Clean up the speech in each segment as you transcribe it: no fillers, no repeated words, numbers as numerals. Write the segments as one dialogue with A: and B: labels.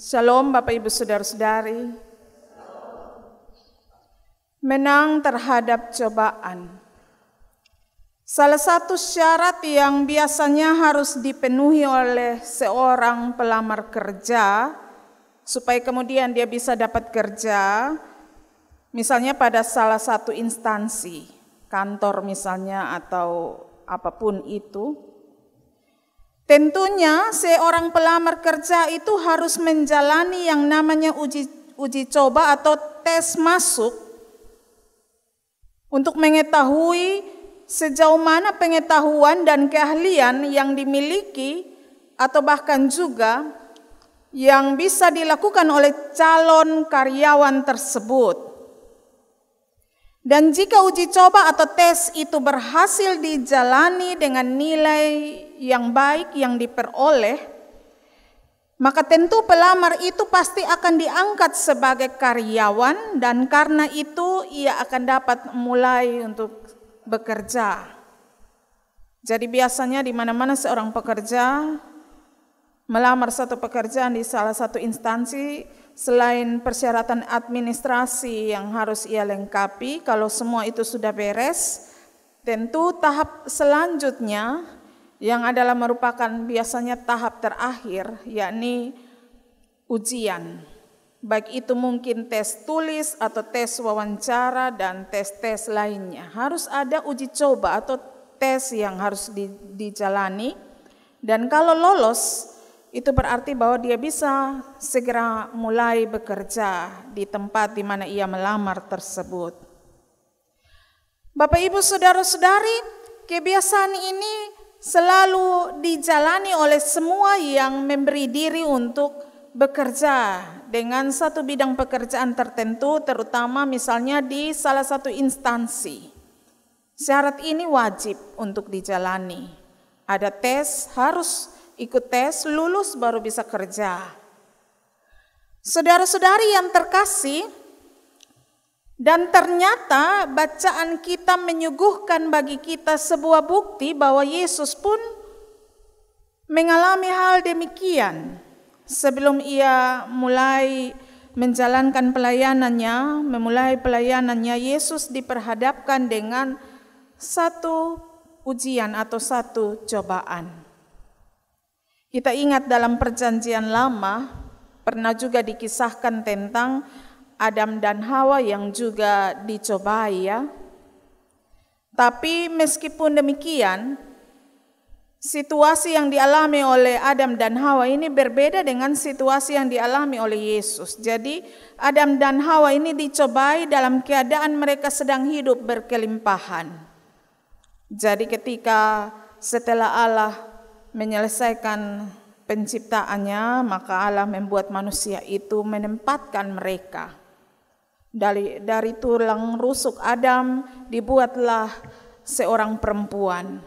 A: Shalom Bapak Ibu Saudara-saudari. Menang terhadap cobaan. Salah satu syarat yang biasanya harus dipenuhi oleh seorang pelamar kerja supaya kemudian dia bisa dapat kerja, misalnya pada salah satu instansi, kantor misalnya atau apapun itu. Tentunya seorang pelamar kerja itu harus menjalani yang namanya uji coba atau tes masuk untuk mengetahui sejauh mana pengetahuan dan keahlian yang dimiliki atau bahkan juga yang bisa dilakukan oleh calon karyawan tersebut. Dan jika uji coba atau tes itu berhasil dijalani dengan nilai yang baik yang diperoleh, maka tentu pelamar itu pasti akan diangkat sebagai karyawan dan karena itu ia akan dapat mulai untuk bekerja. Jadi biasanya di mana-mana seorang pekerja melamar satu pekerjaan di salah satu instansi, selain persyaratan administrasi yang harus ia lengkapi, kalau semua itu sudah beres, tentu tahap selanjutnya yang adalah merupakan biasanya tahap terakhir, yakni ujian. Baik itu mungkin tes tulis atau tes wawancara dan tes-tes lainnya. Harus ada uji coba atau tes yang harus dijalani. Dan kalau lolos, itu berarti bahwa dia bisa segera mulai bekerja di tempat di mana ia melamar tersebut. Bapak Ibu Saudara-saudari, kebiasaan ini selalu dijalani oleh semua yang memberi diri untuk bekerja dengan satu bidang pekerjaan tertentu, terutama misalnya di salah satu instansi. Syarat ini wajib untuk dijalani. Ada tes, harus ikut tes, lulus baru bisa kerja. Saudara-saudari yang terkasih, dan ternyata bacaan kita menyuguhkan bagi kita sebuah bukti bahwa Yesus pun mengalami hal demikian. Sebelum ia mulai menjalankan pelayanannya, memulai pelayanannya, Yesus diperhadapkan dengan satu ujian atau satu cobaan. Kita ingat dalam Perjanjian Lama pernah juga dikisahkan tentang Adam dan Hawa yang juga dicobai ya. Tapi meskipun demikian, situasi yang dialami oleh Adam dan Hawa ini berbeda dengan situasi yang dialami oleh Yesus. Jadi Adam dan Hawa ini dicobai dalam keadaan mereka sedang hidup berkelimpahan. Jadi ketika setelah Allah menyelesaikan penciptaannya, maka Allah membuat manusia itu menempatkan mereka. Dari tulang rusuk Adam dibuatlah seorang perempuan.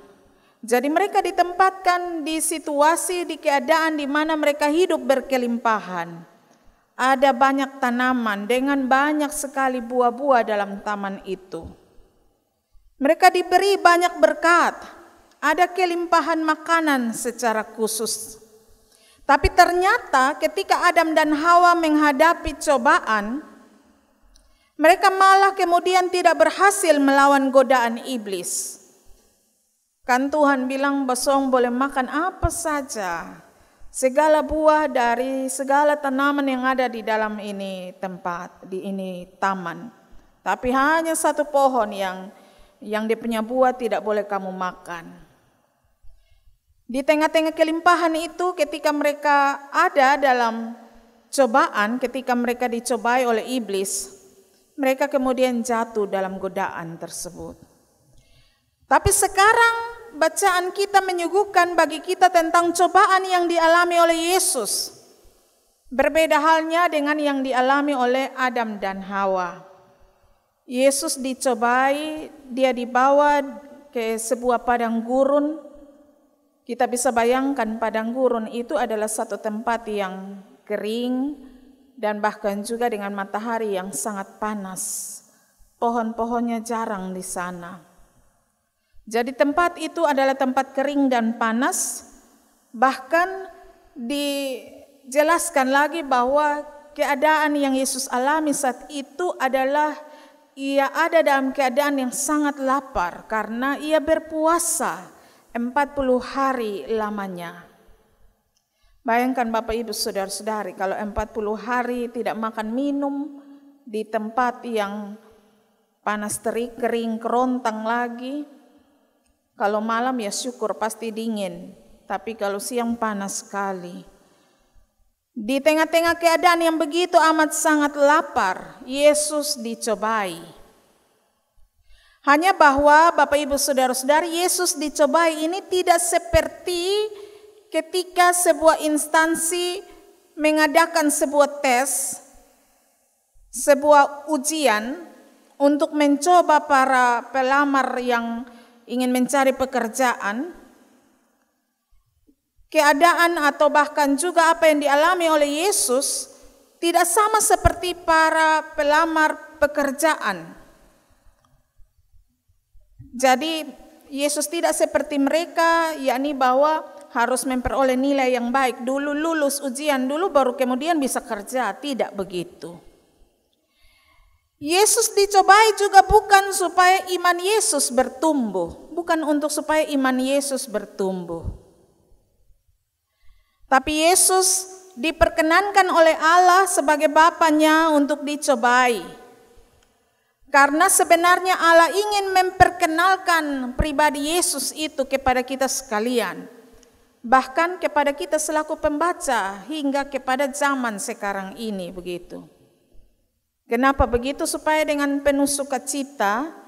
A: Jadi mereka ditempatkan di situasi, di keadaan di mana mereka hidup berkelimpahan. Ada banyak tanaman dengan banyak sekali buah-buah dalam taman itu. Mereka diberi banyak berkat. Ada kelimpahan makanan secara khusus. Tapi ternyata ketika Adam dan Hawa menghadapi cobaan, mereka malah kemudian tidak berhasil melawan godaan iblis. Kan Tuhan bilang bosong boleh makan apa saja, segala buah dari segala tanaman yang ada di dalam ini tempat, di ini taman. Tapi hanya satu pohon yang dia punya buah tidak boleh kamu makan. Di tengah-tengah kelimpahan itu ketika mereka ada dalam cobaan, ketika mereka dicobai oleh iblis, mereka kemudian jatuh dalam godaan tersebut. Tapi sekarang bacaan kita menyuguhkan bagi kita tentang cobaan yang dialami oleh Yesus. Berbeda halnya dengan yang dialami oleh Adam dan Hawa. Yesus dicobai, dia dibawa ke sebuah padang gurun. Kita bisa bayangkan padang gurun itu adalah satu tempat yang kering dan bahkan juga dengan matahari yang sangat panas. Pohon-pohonnya jarang di sana. Jadi tempat itu adalah tempat kering dan panas. Bahkan di dijelaskan lagi bahwa keadaan yang Yesus alami saat itu adalah ia ada dalam keadaan yang sangat lapar karena ia berpuasa 40 hari lamanya. Bayangkan Bapak Ibu Saudara-saudari, kalau 40 hari tidak makan minum di tempat yang panas terik, kering, kerontang lagi. Kalau malam ya syukur pasti dingin, tapi kalau siang panas sekali. Di tengah-tengah keadaan yang begitu amat sangat lapar, Yesus dicobai. Hanya bahwa Bapak Ibu Saudara-saudari, Yesus dicobai ini tidak seperti ketika sebuah instansi mengadakan sebuah tes, sebuah ujian untuk mencoba para pelamar yang ingin mencari pekerjaan. Keadaan atau bahkan juga apa yang dialami oleh Yesus tidak sama seperti para pelamar pekerjaan. Jadi Yesus tidak seperti mereka, yakni bahwa harus memperoleh nilai yang baik dulu, lulus ujian dulu baru kemudian bisa kerja. Tidak begitu. Yesus dicobai juga bukan supaya iman Yesus bertumbuh, bukan untuk supaya iman Yesus bertumbuh. Tapi Yesus diperkenankan oleh Allah sebagai Bapanya untuk dicobai. Karena sebenarnya Allah ingin memperkenalkan pribadi Yesus itu kepada kita sekalian. Bahkan kepada kita selaku pembaca hingga kepada zaman sekarang ini begitu. Kenapa begitu? Supaya dengan penuh sukacita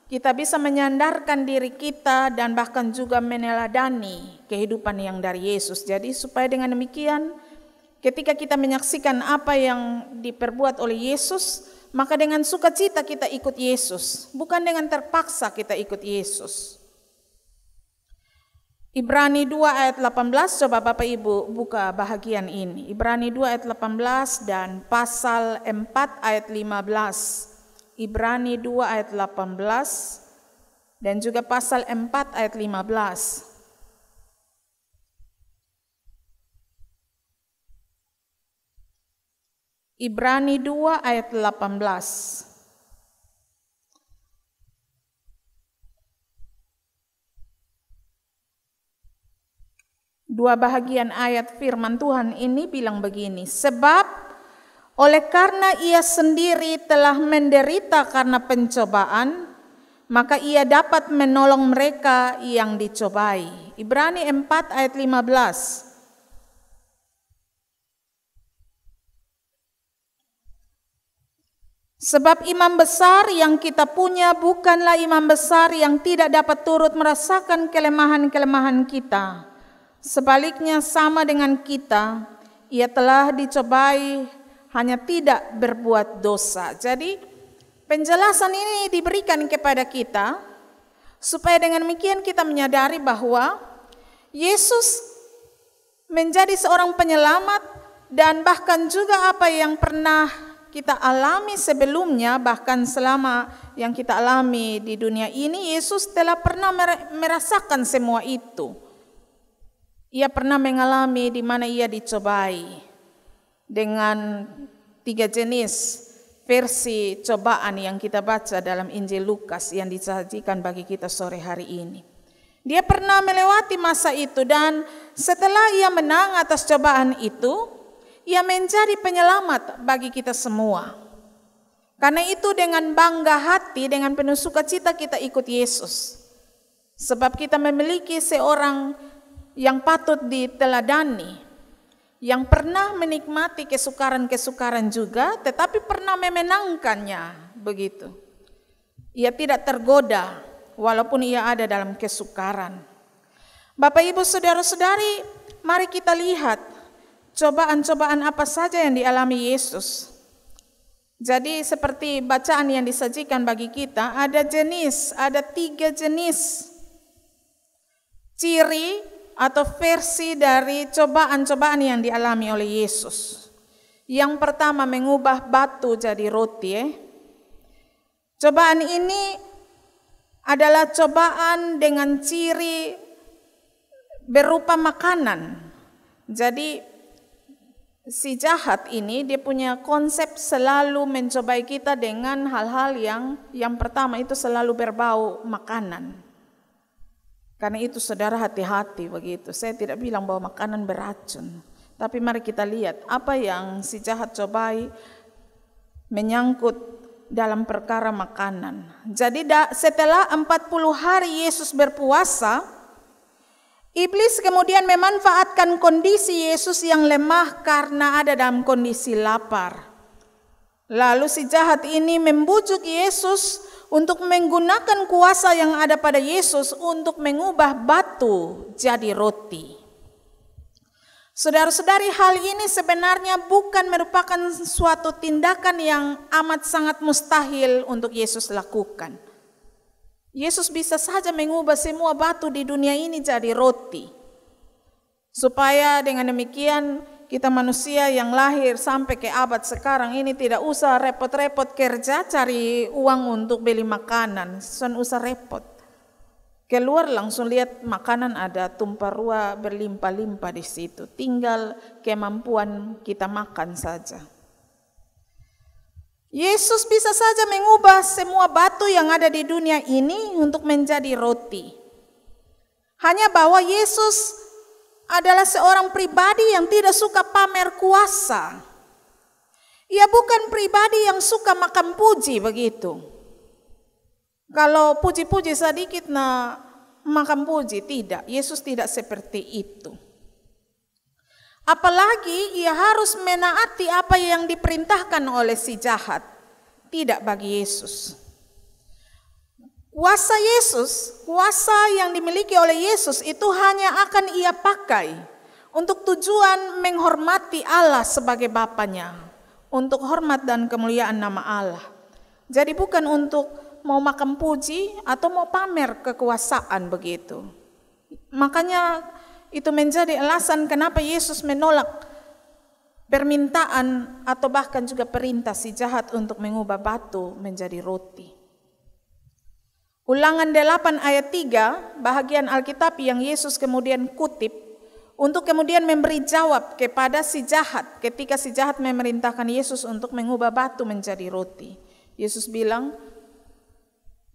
A: kita bisa menyandarkan diri kita dan bahkan juga meneladani kehidupan yang dari Yesus. Jadi supaya dengan demikian ketika kita menyaksikan apa yang diperbuat oleh Yesus, maka dengan sukacita kita ikut Yesus, bukan dengan terpaksa kita ikut Yesus. Ibrani 2 ayat 18, coba Bapak Ibu buka bahagian ini. Ibrani 2 ayat 18 dan pasal 4 ayat 15. Ibrani 2 ayat 18 dan juga pasal 4 ayat 15. Ibrani 2 ayat 18. Dua bahagian ayat firman Tuhan ini bilang begini, sebab oleh karena ia sendiri telah menderita karena pencobaan, maka ia dapat menolong mereka yang dicobai. Ibrani 4 ayat 15. Sebab imam besar yang kita punya bukanlah imam besar yang tidak dapat turut merasakan kelemahan-kelemahan kita. Sebaliknya sama dengan kita, ia telah dicobai hanya tidak berbuat dosa. Jadi penjelasan ini diberikan kepada kita supaya dengan demikian kita menyadari bahwa Yesus menjadi seorang penyelamat dan bahkan juga apa yang pernah kita alami sebelumnya, bahkan selama yang kita alami di dunia ini, Yesus telah pernah merasakan semua itu. Ia pernah mengalami di mana ia dicobai dengan 3 jenis versi cobaan yang kita baca dalam Injil Lukas yang disajikan bagi kita sore hari ini. Dia pernah melewati masa itu dan setelah ia menang atas cobaan itu, ia menjadi penyelamat bagi kita semua. Karena itu dengan bangga hati, dengan penuh sukacita kita ikut Yesus. Sebab kita memiliki seorang yang patut diteladani, yang pernah menikmati kesukaran-kesukaran juga, tetapi pernah memenangkannya, begitu. Ia tidak tergoda, walaupun ia ada dalam kesukaran. Bapak Ibu Saudara-saudari, mari kita lihat cobaan-cobaan apa saja yang dialami Yesus. Jadi seperti bacaan yang disajikan bagi kita, ada 3 jenis ciri atau versi dari cobaan-cobaan yang dialami oleh Yesus. Yang pertama mengubah batu jadi roti. Cobaan ini adalah cobaan dengan ciri berupa makanan. Jadi si jahat ini dia punya konsep selalu mencobai kita dengan hal-hal yang pertama itu selalu berbau makanan. Karena itu saudara hati-hati begitu. Saya tidak bilang bahwa makanan beracun. Tapi mari kita lihat apa yang si jahat cobai menyangkut dalam perkara makanan. Jadi setelah 40 hari Yesus berpuasa, iblis kemudian memanfaatkan kondisi Yesus yang lemah karena ada dalam kondisi lapar. Lalu si jahat ini membujuk Yesus untuk menggunakan kuasa yang ada pada Yesus untuk mengubah batu jadi roti. Saudara-saudari, hal ini sebenarnya bukan merupakan suatu tindakan yang amat sangat mustahil untuk Yesus lakukan. Yesus bisa saja mengubah semua batu di dunia ini jadi roti. Supaya dengan demikian kita manusia yang lahir sampai ke abad sekarang ini tidak usah repot-repot kerja cari uang untuk beli makanan. Tidak usah repot. Keluar langsung lihat makanan ada tumpah ruah berlimpah-limpah di situ. Tinggal kemampuan kita makan saja. Yesus bisa saja mengubah semua batu yang ada di dunia ini untuk menjadi roti. Hanya bahwa Yesus adalah seorang pribadi yang tidak suka pamer kuasa. Ia bukan pribadi yang suka makan puji begitu. Kalau puji-puji sedikit makan puji, tidak. Yesus tidak seperti itu. Apalagi ia harus menaati apa yang diperintahkan oleh si jahat. Tidak bagi Yesus. Kuasa Yesus, kuasa yang dimiliki oleh Yesus itu hanya akan ia pakai untuk tujuan menghormati Allah sebagai Bapanya, untuk hormat dan kemuliaan nama Allah. Jadi bukan untuk mau makan puji atau mau pamer kekuasaan begitu. Makanya itu menjadi alasan kenapa Yesus menolak permintaan atau bahkan juga perintah si jahat untuk mengubah batu menjadi roti. Ulangan 8 ayat 3, bahagian Alkitab yang Yesus kemudian kutip untuk kemudian memberi jawab kepada si jahat ketika si jahat memerintahkan Yesus untuk mengubah batu menjadi roti. Yesus bilang,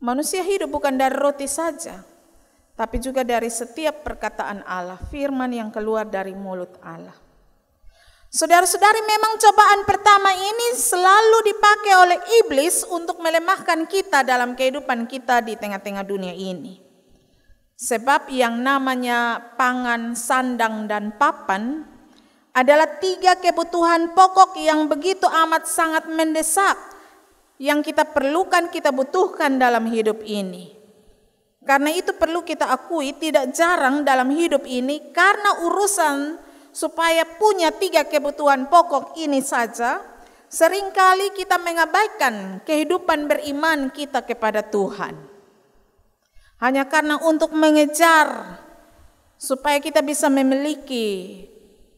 A: manusia hidup bukan dari roti saja, tapi juga dari setiap perkataan Allah, firman yang keluar dari mulut Allah. Saudara-saudari, memang cobaan pertama ini selalu dipakai oleh iblis untuk melemahkan kita dalam kehidupan kita di tengah-tengah dunia ini. Sebab yang namanya pangan, sandang, dan papan adalah 3 kebutuhan pokok yang begitu amat sangat mendesak, yang kita perlukan, kita butuhkan dalam hidup ini. Karena itu perlu kita akui tidak jarang dalam hidup ini karena urusan supaya punya 3 kebutuhan pokok ini saja, seringkali kita mengabaikan kehidupan beriman kita kepada Tuhan. Hanya karena untuk mengejar supaya kita bisa memiliki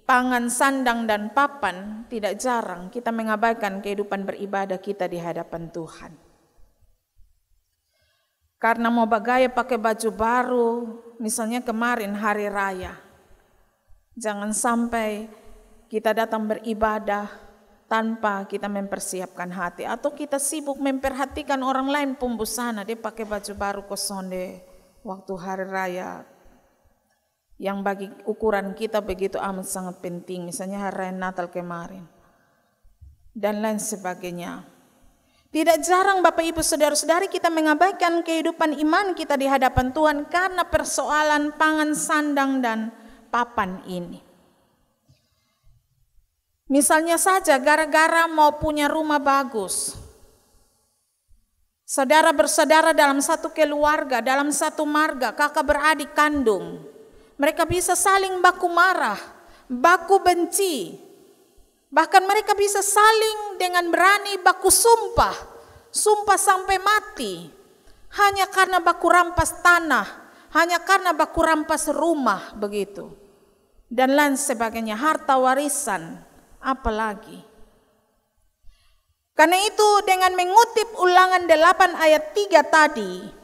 A: pangan, sandang, dan papan, tidak jarang kita mengabaikan kehidupan beribadah kita di hadapan Tuhan. Karena mau bagaya pakai baju baru, misalnya kemarin hari raya. Jangan sampai kita datang beribadah tanpa kita mempersiapkan hati. Atau kita sibuk memperhatikan orang lain pun busana. Dia pakai baju baru kosonde waktu hari raya. Yang bagi ukuran kita begitu amat sangat penting. Misalnya hari raya Natal kemarin. Dan lain sebagainya. Tidak jarang Bapak Ibu Saudara-saudari kita mengabaikan kehidupan iman kita di hadapan Tuhan. Karena persoalan pangan, sandang, dan papan ini. Misalnya saja gara-gara mau punya rumah bagus. Saudara bersaudara dalam satu keluarga, dalam satu marga, kakak beradik kandung. Mereka bisa saling baku marah, baku benci. Bahkan mereka bisa saling dengan berani baku sumpah. Sumpah sampai mati. Hanya karena baku rampas tanah. Hanya karena baku rampas rumah begitu. Dan lain sebagainya, harta warisan, apalagi. Karena itu dengan mengutip Ulangan 8 ayat 3 tadi,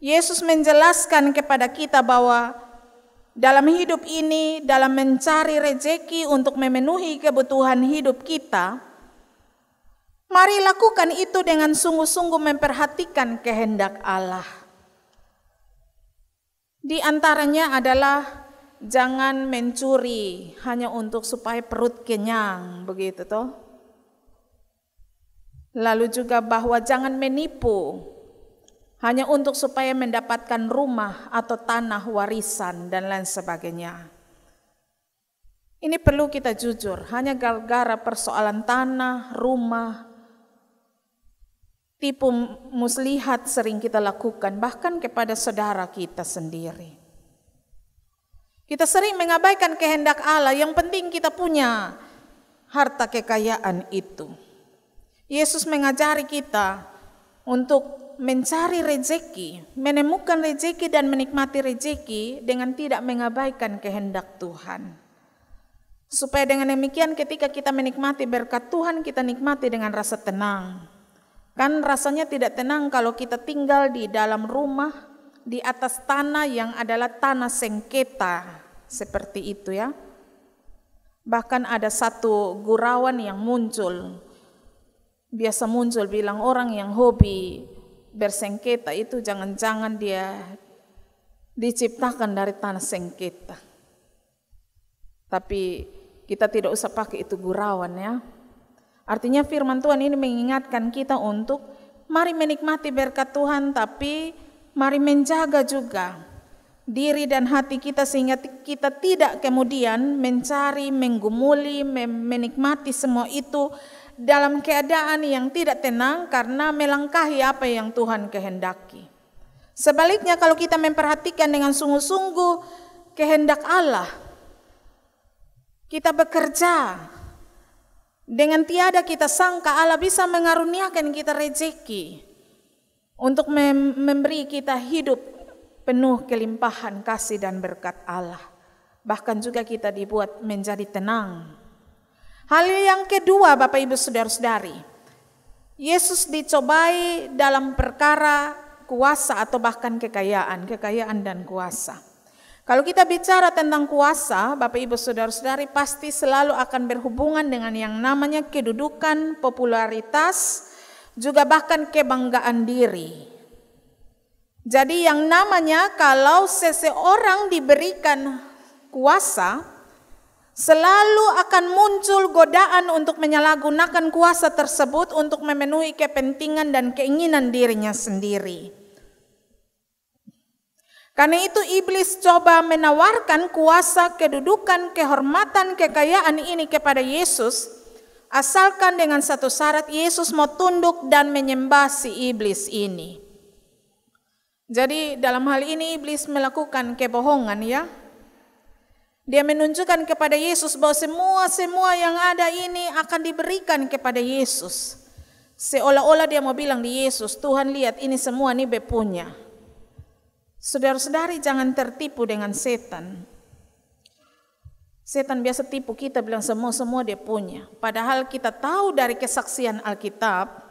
A: Yesus menjelaskan kepada kita bahwa dalam hidup ini, dalam mencari rezeki untuk memenuhi kebutuhan hidup kita, mari lakukan itu dengan sungguh-sungguh memperhatikan kehendak Allah. Di antaranya adalah jangan mencuri hanya untuk supaya perut kenyang, begitu toh. Lalu juga bahwa jangan menipu hanya untuk supaya mendapatkan rumah atau tanah warisan dan lain sebagainya. Ini perlu kita jujur, hanya gara-gara persoalan tanah, rumah, tipu muslihat sering kita lakukan, bahkan kepada saudara kita sendiri. Kita sering mengabaikan kehendak Allah, yang penting kita punya harta kekayaan itu. Yesus mengajari kita untuk mencari rezeki, menemukan rezeki dan menikmati rezeki dengan tidak mengabaikan kehendak Tuhan. Supaya dengan demikian ketika kita menikmati berkat Tuhan, kita nikmati dengan rasa tenang. Kan rasanya tidak tenang kalau kita tinggal di dalam rumah, di atas tanah yang adalah tanah sengketa, seperti itu ya. Bahkan ada satu gurauan yang muncul, biasa muncul bilang orang yang hobi bersengketa itu jangan-jangan dia diciptakan dari tanah sengketa. Tapi kita tidak usah pakai itu gurauan ya. Artinya firman Tuhan ini mengingatkan kita untuk mari menikmati berkat Tuhan, tapi mari menjaga juga diri dan hati kita sehingga kita tidak kemudian mencari, menggumuli, menikmati semua itu dalam keadaan yang tidak tenang karena melangkahi apa yang Tuhan kehendaki. Sebaliknya kalau kita memperhatikan dengan sungguh-sungguh kehendak Allah, kita bekerja dengan tiada kita sangka Allah bisa mengaruniakan kita rezeki untuk memberi kita hidup penuh kelimpahan kasih dan berkat Allah. Bahkan juga kita dibuat menjadi tenang. Hal yang kedua, Bapak Ibu Saudara-saudari, Yesus dicobai dalam perkara kuasa atau bahkan kekayaan dan kuasa. Kalau kita bicara tentang kuasa, Bapak Ibu Saudara-saudari, pasti selalu akan berhubungan dengan yang namanya kedudukan, popularitas, juga bahkan kebanggaan diri. Jadi yang namanya kalau seseorang diberikan kuasa, selalu akan muncul godaan untuk menyalahgunakan kuasa tersebut untuk memenuhi kepentingan dan keinginan dirinya sendiri. Karena itu iblis coba menawarkan kuasa, kedudukan, kehormatan, kekayaan ini kepada Yesus, asalkan dengan satu syarat, Yesus mau tunduk dan menyembah si iblis ini. Jadi dalam hal ini iblis melakukan kebohongan ya. Dia menunjukkan kepada Yesus bahwa semua yang ada ini akan diberikan kepada Yesus. Seolah-olah dia mau bilang di Yesus, Tuhan lihat ini semua ini bepunya. Saudara-saudari jangan tertipu dengan setan. Setan biasa tipu kita bilang semua dia punya. Padahal kita tahu dari kesaksian Alkitab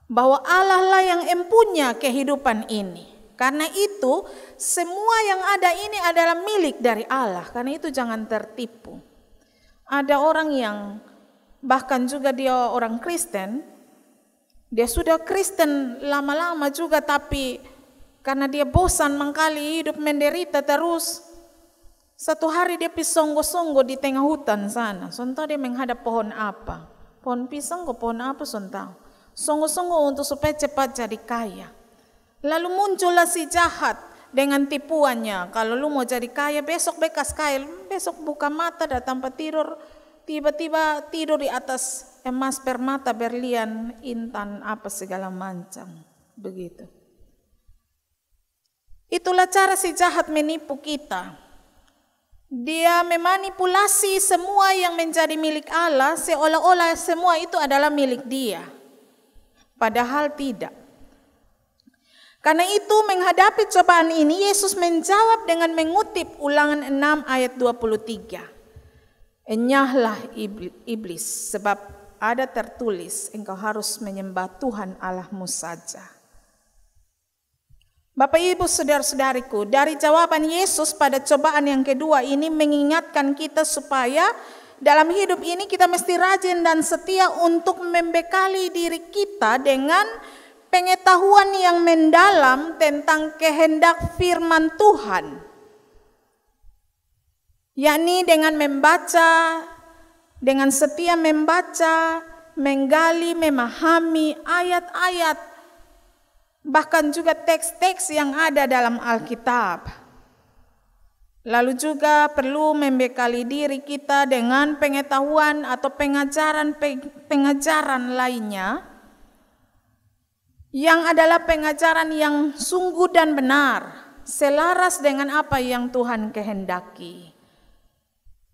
A: bahwa Allah lah yang empunya kehidupan ini. Karena itu semua yang ada ini adalah milik dari Allah. Karena itu jangan tertipu. Ada orang yang bahkan juga dia orang Kristen, dia sudah Kristen lama-lama juga, tapi karena dia bosan mengkali hidup menderita terus, satu hari dia pisonggo-songgo di tengah hutan sana. Sontak dia menghadap pohon apa? Pohon pisang ke pohon apa sontak? Songgo-songgo untuk supaya cepat jadi kaya. Lalu muncullah si jahat dengan tipuannya. Kalau lu mau jadi kaya, besok bekas kaya. Besok buka mata, datang tidur. Tiba-tiba tidur di atas emas, permata, berlian, intan, apa segala macam. Begitu. Itulah cara si jahat menipu kita. Dia memanipulasi semua yang menjadi milik Allah, seolah-olah semua itu adalah milik dia. Padahal tidak. Karena itu menghadapi cobaan ini Yesus menjawab dengan mengutip Ulangan 6 ayat 23. Enyahlah iblis, sebab ada tertulis engkau harus menyembah Tuhan Allahmu saja. Bapak Ibu saudara-saudariku, dari jawaban Yesus pada cobaan yang kedua ini mengingatkan kita supaya dalam hidup ini kita mesti rajin dan setia untuk membekali diri kita dengan pengetahuan yang mendalam tentang kehendak firman Tuhan. Yakni dengan membaca, dengan setia membaca, menggali, memahami ayat-ayat, bahkan juga teks-teks yang ada dalam Alkitab. Lalu juga perlu membekali diri kita dengan pengetahuan atau pengajaran lainnya yang adalah pengajaran yang sungguh dan benar, selaras dengan apa yang Tuhan kehendaki.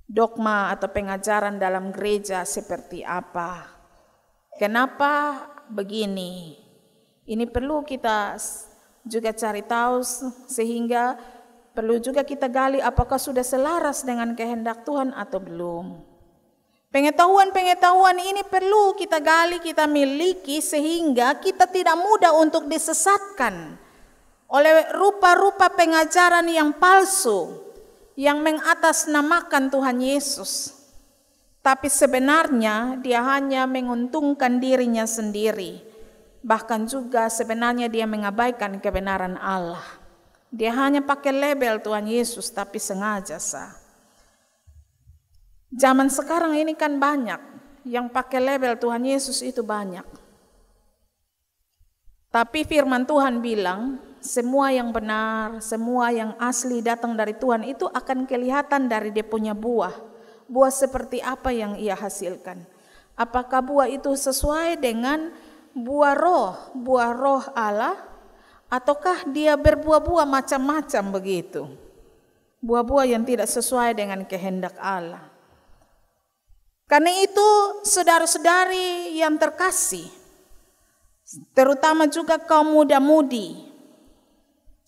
A: Dogma atau pengajaran dalam gereja seperti apa? Kenapa begini? Ini perlu kita juga cari tahu, sehingga perlu juga kita gali apakah sudah selaras dengan kehendak Tuhan atau belum. Pengetahuan-pengetahuan ini perlu kita gali, kita miliki, sehingga kita tidak mudah untuk disesatkan oleh rupa-rupa pengajaran yang palsu yang mengatasnamakan Tuhan Yesus. Tapi sebenarnya dia hanya menguntungkan dirinya sendiri. Bahkan juga sebenarnya dia mengabaikan kebenaran Allah. Dia hanya pakai label Tuhan Yesus, tapi sengaja sah. Zaman sekarang ini kan banyak yang pakai label Tuhan Yesus, itu banyak. Tapi firman Tuhan bilang, semua yang benar, semua yang asli datang dari Tuhan itu akan kelihatan dari dia punya buah. Buah seperti apa yang ia hasilkan. Apakah buah itu sesuai dengan buah roh Allah, ataukah dia berbuah-buah macam-macam begitu. Buah-buah yang tidak sesuai dengan kehendak Allah. Karena itu saudara-saudari yang terkasih, terutama juga kaum muda-mudi,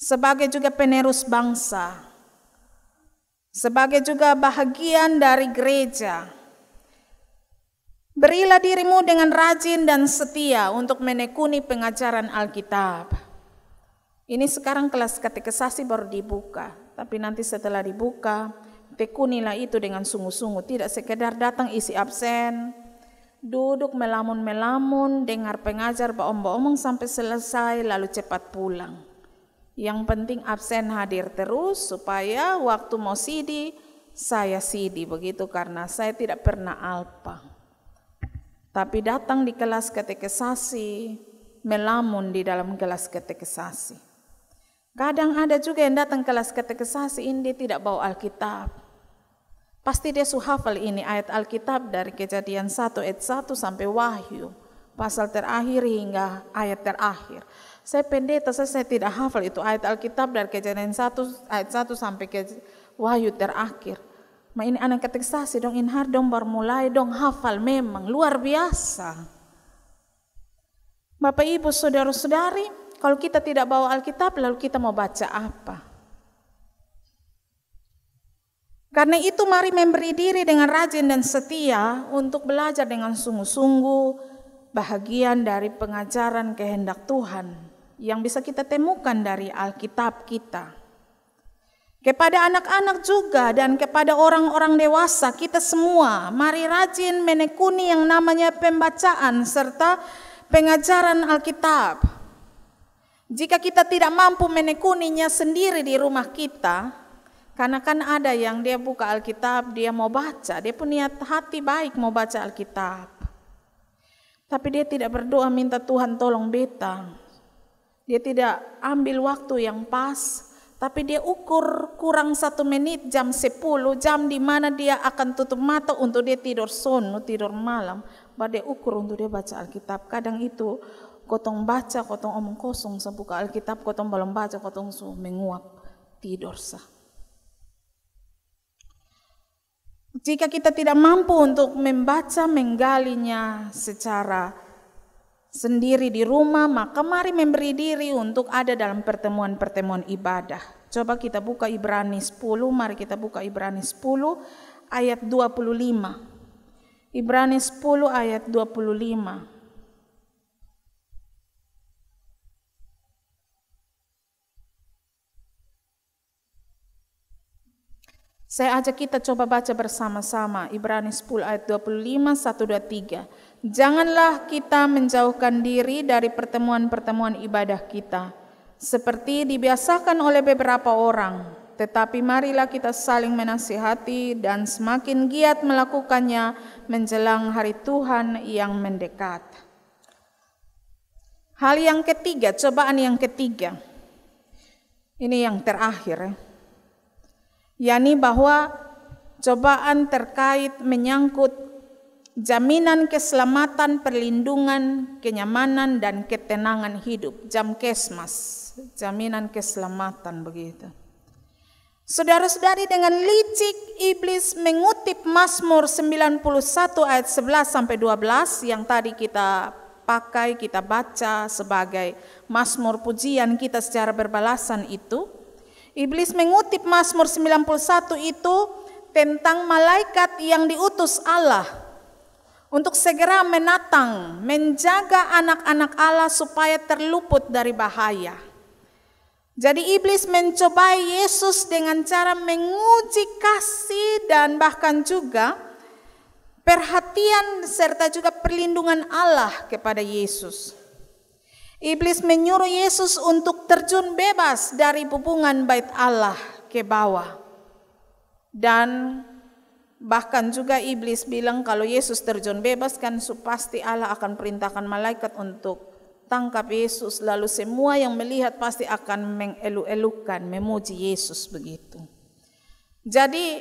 A: sebagai juga penerus bangsa, sebagai juga bahagian dari gereja, berilah dirimu dengan rajin dan setia untuk menekuni pengajaran Alkitab. Ini sekarang kelas katekisasi baru dibuka, tapi nanti setelah dibuka, tekunilah itu dengan sungguh-sungguh, tidak sekedar datang isi absen, duduk melamun-melamun, dengar pengajar baomong-baomong sampai selesai lalu cepat pulang. Yang penting absen hadir terus supaya waktu mau sidi, saya sidi begitu, karena saya tidak pernah alpa. Tapi datang di kelas katekisasi, melamun di dalam kelas katekisasi. Kadang ada juga yang datang kelas katekisasi ini dia tidak bawa Alkitab. Pasti dia hafal ini ayat Alkitab dari Kejadian 1 ayat 1 sampai Wahyu, pasal terakhir hingga ayat terakhir. Saya pendeta, saya tidak hafal itu ayat Alkitab dari Kejadian 1 ayat 1 sampai ke Wahyu terakhir. Ma ini anak katekisasi dong, inhar dong baru mulai dong hafal, memang luar biasa. Bapak Ibu saudara-saudari, kalau kita tidak bawa Alkitab lalu kita mau baca apa? Karena itu mari memberi diri dengan rajin dan setia untuk belajar dengan sungguh-sungguh bahagian dari pengajaran kehendak Tuhan yang bisa kita temukan dari Alkitab kita. Kepada anak-anak juga dan kepada orang-orang dewasa, kita semua mari rajin menekuni yang namanya pembacaan serta pengajaran Alkitab. Jika kita tidak mampu menekuninya sendiri di rumah kita, karena kan ada yang dia buka Alkitab, dia mau baca, dia punya hati baik mau baca Alkitab, tapi dia tidak berdoa minta Tuhan tolong beta. Dia tidak ambil waktu yang pas, tapi dia ukur kurang 1 menit, jam 10, jam di mana dia akan tutup mata untuk dia tidur sono, tidur malam, baru dia ukur untuk dia baca Alkitab. Kadang itu kotong baca, kotong omong kosong, sebuka Alkitab, kotong belum baca, kotong menguap, tidur sah. Jika kita tidak mampu untuk membaca, menggalinya secara sendiri di rumah, maka mari memberi diri untuk ada dalam pertemuan-pertemuan ibadah. Coba kita buka Ibrani 10, mari kita buka Ibrani 10 ayat 25. Ibrani 10 ayat 25. Saya ajak kita coba baca bersama-sama Ibrani 10 ayat 25, 1, 2, 3. Janganlah kita menjauhkan diri dari pertemuan-pertemuan ibadah kita, seperti dibiasakan oleh beberapa orang, tetapi marilah kita saling menasihati dan semakin giat melakukannya menjelang hari Tuhan yang mendekat. Hal yang ketiga, cobaan yang ketiga. Ini yang terakhir, yakni bahwa cobaan terkait menyangkut jaminan keselamatan, perlindungan, kenyamanan, dan ketenangan hidup. Jamkesmas, jaminan keselamatan begitu. Saudara-saudari, dengan licik iblis mengutip Mazmur 91 ayat 11 sampai 12 yang tadi kita pakai, kita baca sebagai Mazmur pujian kita secara berbalasan itu. Iblis mengutip Mazmur 91 itu tentang malaikat yang diutus Allah untuk segera menatang, menjaga anak-anak Allah supaya terluput dari bahaya. Jadi iblis mencobai Yesus dengan cara menguji kasih dan bahkan juga perhatian serta juga perlindungan Allah kepada Yesus. Iblis menyuruh Yesus untuk terjun bebas dari hubungan bait Allah ke bawah. Dan bahkan juga iblis bilang kalau Yesus terjun bebas kan pasti Allah akan perintahkan malaikat untuk tangkap Yesus. Lalu semua yang melihat pasti akan mengelu-elukan, memuji Yesus begitu. Jadi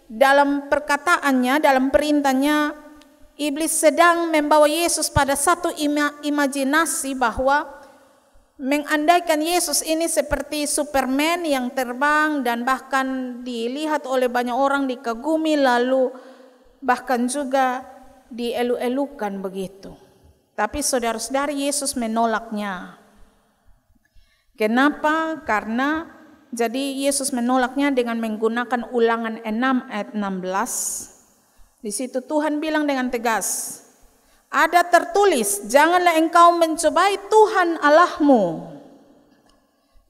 A: dalam perkataannya, dalam perintahnya, iblis sedang membawa Yesus pada satu imajinasi bahwa mengandaikan Yesus ini seperti Superman yang terbang dan bahkan dilihat oleh banyak orang, dikagumi, lalu bahkan juga dielu-elukan begitu. Tapi saudara-saudari, Yesus menolaknya. Kenapa? Karena jadi Yesus menolaknya dengan menggunakan Ulangan 6 ayat 16. Di situ Tuhan bilang dengan tegas, ada tertulis, janganlah engkau mencobai Tuhan Allahmu.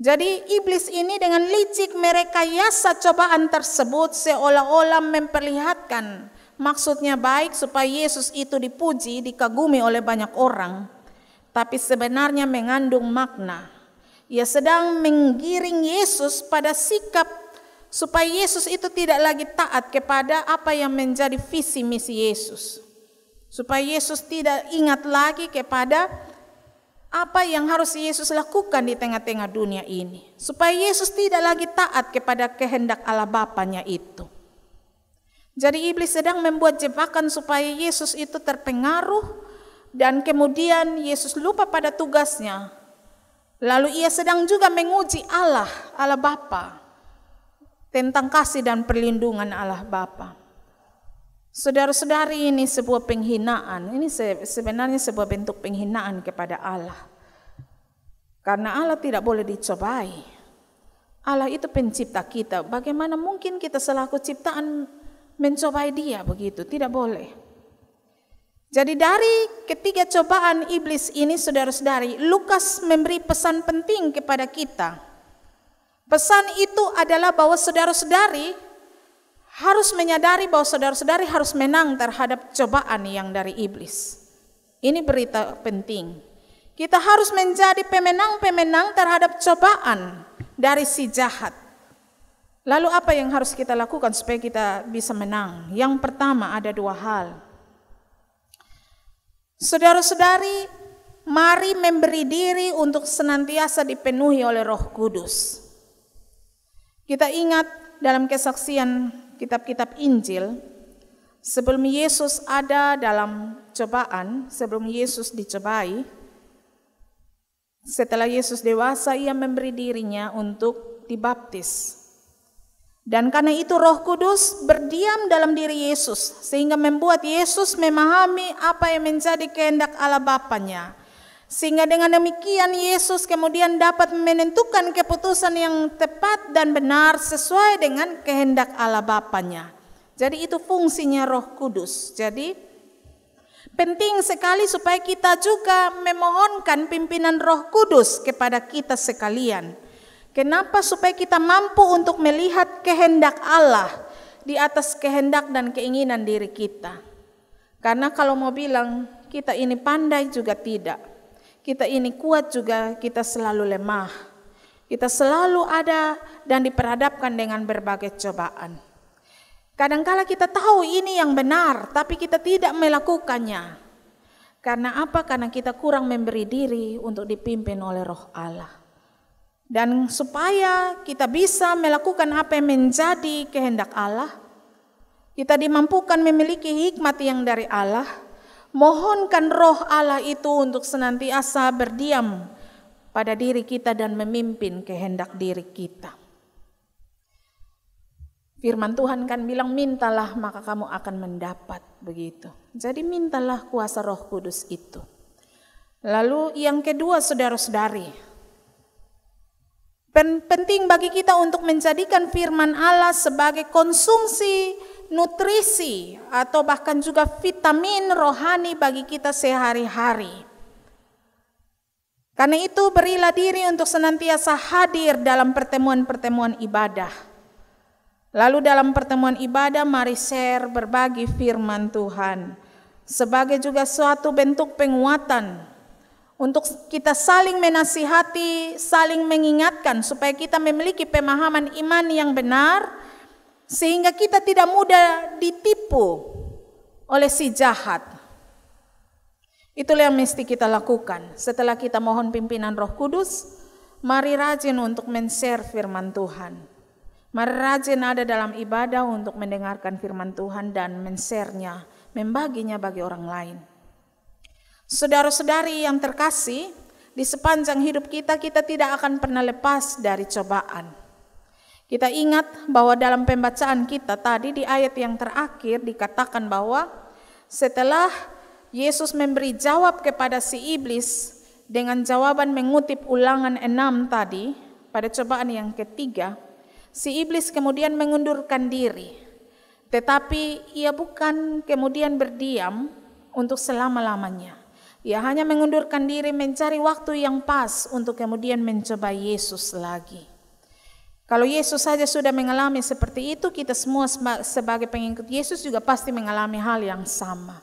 A: Jadi iblis ini dengan licik merekayasa cobaan tersebut seolah-olah memperlihatkan maksudnya baik supaya Yesus itu dipuji, dikagumi oleh banyak orang. Tapi sebenarnya mengandung makna. Ia sedang menggiring Yesus pada sikap supaya Yesus itu tidak lagi taat kepada apa yang menjadi visi misi Yesus. Supaya Yesus tidak ingat lagi kepada apa yang harus Yesus lakukan di tengah-tengah dunia ini. Supaya Yesus tidak lagi taat kepada kehendak Allah Bapanya itu. Jadi iblis sedang membuat jebakan supaya Yesus itu terpengaruh dan kemudian Yesus lupa pada tugasnya. Lalu ia sedang juga menguji Allah Bapa tentang kasih dan perlindungan Allah Bapa. Saudara-saudari, ini sebuah penghinaan. Ini sebenarnya sebuah bentuk penghinaan kepada Allah. Karena Allah tidak boleh dicobai. Allah itu pencipta kita. Bagaimana mungkin kita selaku ciptaan mencobai Dia begitu? Tidak boleh. Jadi dari ketiga cobaan iblis ini, saudara-saudari, Lukas memberi pesan penting kepada kita. Pesan itu adalah bahwa saudara-saudari harus menyadari bahwa saudara-saudari harus menang terhadap cobaan yang dari iblis. Ini berita penting. Kita harus menjadi pemenang-pemenang terhadap cobaan dari si jahat. Lalu apa yang harus kita lakukan supaya kita bisa menang? Yang pertama ada dua hal. Saudara-saudari, mari memberi diri untuk senantiasa dipenuhi oleh Roh Kudus. Kita ingat dalam kesaksian kitab-kitab Injil, sebelum Yesus ada dalam cobaan, sebelum Yesus dicobai, setelah Yesus dewasa, ia memberi dirinya untuk dibaptis. Dan karena itu Roh Kudus berdiam dalam diri Yesus, sehingga membuat Yesus memahami apa yang menjadi kehendak Allah Bapanya. Sehingga dengan demikian Yesus kemudian dapat menentukan keputusan yang tepat dan benar sesuai dengan kehendak Allah Bapanya. Jadi itu fungsinya Roh Kudus. Jadi penting sekali supaya kita juga memohonkan pimpinan Roh Kudus kepada kita sekalian. Kenapa? Supaya kita mampu untuk melihat kehendak Allah, di atas kehendak dan keinginan diri kita. Karena kalau mau bilang kita ini pandai juga tidak. Kita ini kuat juga kita selalu lemah. Kita selalu ada dan diperhadapkan dengan berbagai cobaan. Kadangkala kita tahu ini yang benar, tapi kita tidak melakukannya. Karena apa? Karena kita kurang memberi diri untuk dipimpin oleh Roh Allah. Dan supaya kita bisa melakukan apa yang menjadi kehendak Allah, kita dimampukan memiliki hikmat yang dari Allah, mohonkan Roh Allah itu untuk senantiasa berdiam pada diri kita dan memimpin kehendak diri kita. Firman Tuhan kan bilang, mintalah maka kamu akan mendapat, begitu. Jadi mintalah kuasa Roh Kudus itu. Lalu yang kedua, saudara-saudari, penting bagi kita untuk menjadikan firman Allah sebagai konsumsi nutrisi atau bahkan juga vitamin rohani bagi kita sehari-hari. Karena itu berilah diri untuk senantiasa hadir dalam pertemuan-pertemuan ibadah. Lalu dalam pertemuan ibadah mari share berbagi firman Tuhan sebagai juga suatu bentuk penguatan untuk kita saling menasihati, saling mengingatkan supaya kita memiliki pemahaman iman yang benar sehingga kita tidak mudah ditipu oleh si jahat. Itulah yang mesti kita lakukan. Setelah kita mohon pimpinan Roh Kudus, mari rajin untuk men-share firman Tuhan. Mari rajin ada dalam ibadah untuk mendengarkan firman Tuhan dan men-share-nya, membaginya bagi orang lain. Saudara-saudari yang terkasih, di sepanjang hidup kita tidak akan pernah lepas dari cobaan. Kita ingat bahwa dalam pembacaan kita tadi di ayat yang terakhir dikatakan bahwa setelah Yesus memberi jawab kepada si iblis dengan jawaban mengutip Ulangan 6 tadi, pada cobaan yang ketiga, si iblis kemudian mengundurkan diri. Tetapi ia bukan kemudian berdiam untuk selama-lamanya. Ia hanya mengundurkan diri mencari waktu yang pas untuk kemudian mencoba Yesus lagi. Kalau Yesus saja sudah mengalami seperti itu, kita semua sebagai pengikut Yesus juga pasti mengalami hal yang sama.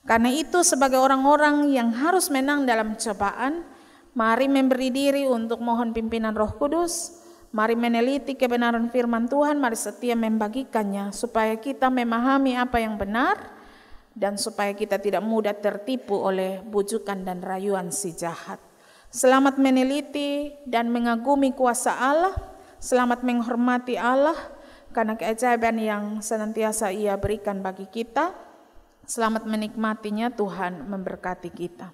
A: Karena itu sebagai orang-orang yang harus menang dalam cobaan, mari memberi diri untuk mohon pimpinan Roh Kudus, mari meneliti kebenaran firman Tuhan, mari setia membagikannya supaya kita memahami apa yang benar, dan supaya kita tidak mudah tertipu oleh bujukan dan rayuan si jahat. Selamat meneliti dan mengagumi kuasa Allah, selamat menghormati Allah karena keajaiban yang senantiasa Ia berikan bagi kita. Selamat menikmatinya, Tuhan memberkati kita.